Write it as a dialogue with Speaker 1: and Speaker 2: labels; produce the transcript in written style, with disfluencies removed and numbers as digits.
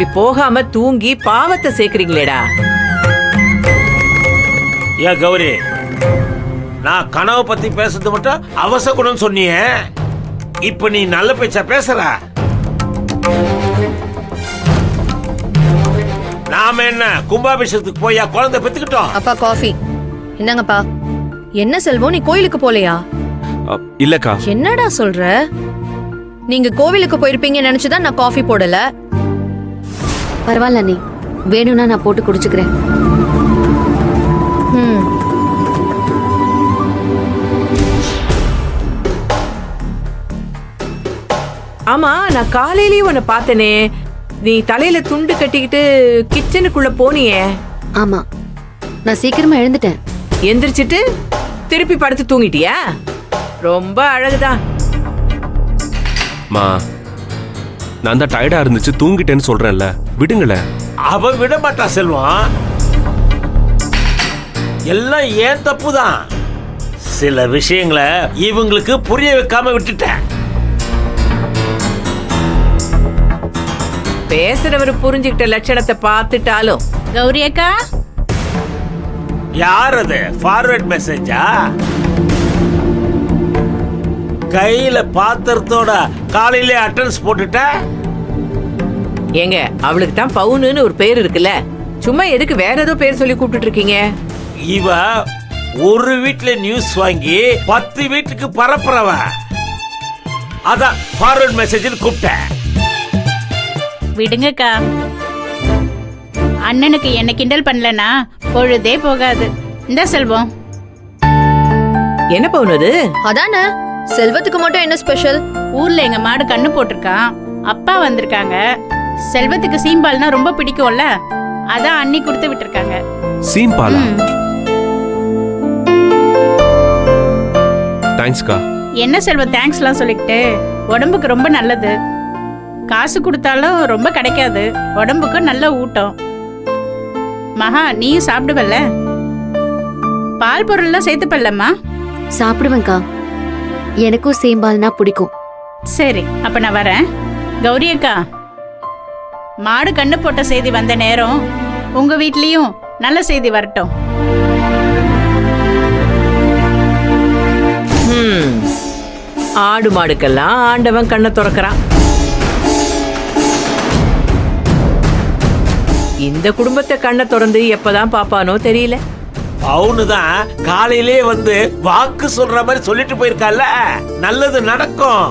Speaker 1: இப்படி போகாம தூங்கி பாவத்தை சேர்க்கறீங்களேடா.
Speaker 2: ஏன் கௌரி, நான் கனவை பத்தி பேசுறது மட்டும் அவசகுணம் சொன்னியே, இப்ப நீ நல்ல பேச்சா பேசுற? நாம என்ன கும்பாபிஷேகத்துக்கு போயா குழந்தை பெத்துக்கிட்டோம்?
Speaker 3: அப்பா காஃபி என்னங்கப்பா. என்ன செல்வம், நீ கோயிலுக்கு போலையா?
Speaker 4: இல்லக்கா.
Speaker 3: என்னடா சொல்ற? நீங்க கோவிலுக்கு போயிருப்பீங்க நினைச்சுதான் நான் காஃபி போடல.
Speaker 5: பரவாயில்ல நீ வேணும்னா நான் போட்டு குடிச்சுக்கிறேன்.
Speaker 1: ஆமா, நான் காலையிலயும் உன்னை பார்த்தனே, நீ தலையில துண்டு கட்டிக்கிட்டு கிச்சனுக்குள்ள போனியே.
Speaker 5: ஆமா, நான் சீக்கிரமா எழுந்துட்டேன்.
Speaker 1: எந்திரிச்சிட்டு திருப்பி படுத்து தூங்கிட்டியா? ரொம்ப அழகுதான்.
Speaker 4: மா, நான் தான் டயர்டா இருந்துச்சு தூங்கிட்டேன்னு சொல்றேன்ல, விடுங்கள.
Speaker 2: அவ விட மாட்டா செல்வம். எல்லாம் ஏன் தப்புதான். சில விஷயங்களை இவங்களுக்கு புரிய வைக்காம விட்டுட்டேன்.
Speaker 1: பேசுறவர் புரிஞ்சுக்கிட்ட லட்சணத்தை பார்த்துட்டாலும்.
Speaker 6: கௌரி அக்கா,
Speaker 2: யார் அது? ஃபார்வர்ட் மெசேஜா? கையில பாத்திரத்தோட காலையிலே அட்டெண்டன்ஸ் போட்டுட்ட.
Speaker 1: ஏங்க, அவளுக்கு தான் பவுனுன்னு ஒரு பேர் இருக்குல்ல, சும்மா எதுக்கு வேற ஏதோ பேர் சொல்லி கூப்பிட்டு இருக்கீங்க?
Speaker 2: இவ ஒரு வீட்டுல நியூஸ் வாங்கி 10 வீட்டுக்கு பரப்புறவ. அதான் ஃபார்வர்ட் மெசேஜ் கூப்பிட்டேன்.
Speaker 6: விடுங்கக்கா. அண்ணனுக்கு என்ன கிண்டல் பண்ணலனா பொழுதே போகாது. இந்த செல்வம்
Speaker 1: என்ன பவுனது?
Speaker 3: அதானே, செல்வத்துக்கு மட்டும் என்ன ஸ்பெஷல்?
Speaker 6: ஊர்ல எங்க மாடு கண்ணு போட்டிருக்கான், அப்பா வந்திருக்காங்க. செல்வத்துக்கு சீம்பால்னா ரொம்ப பிடிக்கும்ல, அதான் அண்ணி கொடுத்து விட்டுருக்காங்க.
Speaker 4: சீம்பாலா? தேங்க்ஸ்க்கா.
Speaker 6: என்ன செல்வம் தேங்க்ஸ்லாம் சொல்லிக்கிட்டு, உடம்புக்கு ரொம்ப நல்லது. காசு கொடுத்தாலும் ரொம்ப கிடைக்காது, உடம்புக்கு நல்ல ஊட்டம். மகா, நீயும் சாப்பிடுவல்ல? பால் பொருள்லாம் சேர்த்துப்பல்லம்மா?
Speaker 5: சாப்பிடுவேன்க்கா, எனக்கும் சேம்பால்னா பிடிக்கும்.
Speaker 6: சரி, அப்ப நான் வரேன். கௌரி அக்கா, மாடு கண்ணு போட்ட செய்தி வந்த நேரம் உங்க வீட்லயும் நல்ல செய்தி வரட்டும்.
Speaker 1: ஆடு மாடுக்கெல்லாம் ஆண்டவன் கண்ணை திறக்கிறான். இந்த குடும்பத்தை கண்ணை திறந்து எப்பதான் பாப்பானோ தெரியல.
Speaker 2: அவனுதான் காலையிலே வந்து வாக்கு சொல்ற மாதிரி சொல்லிட்டு போயிருக்கால, நல்லது நடக்கும்.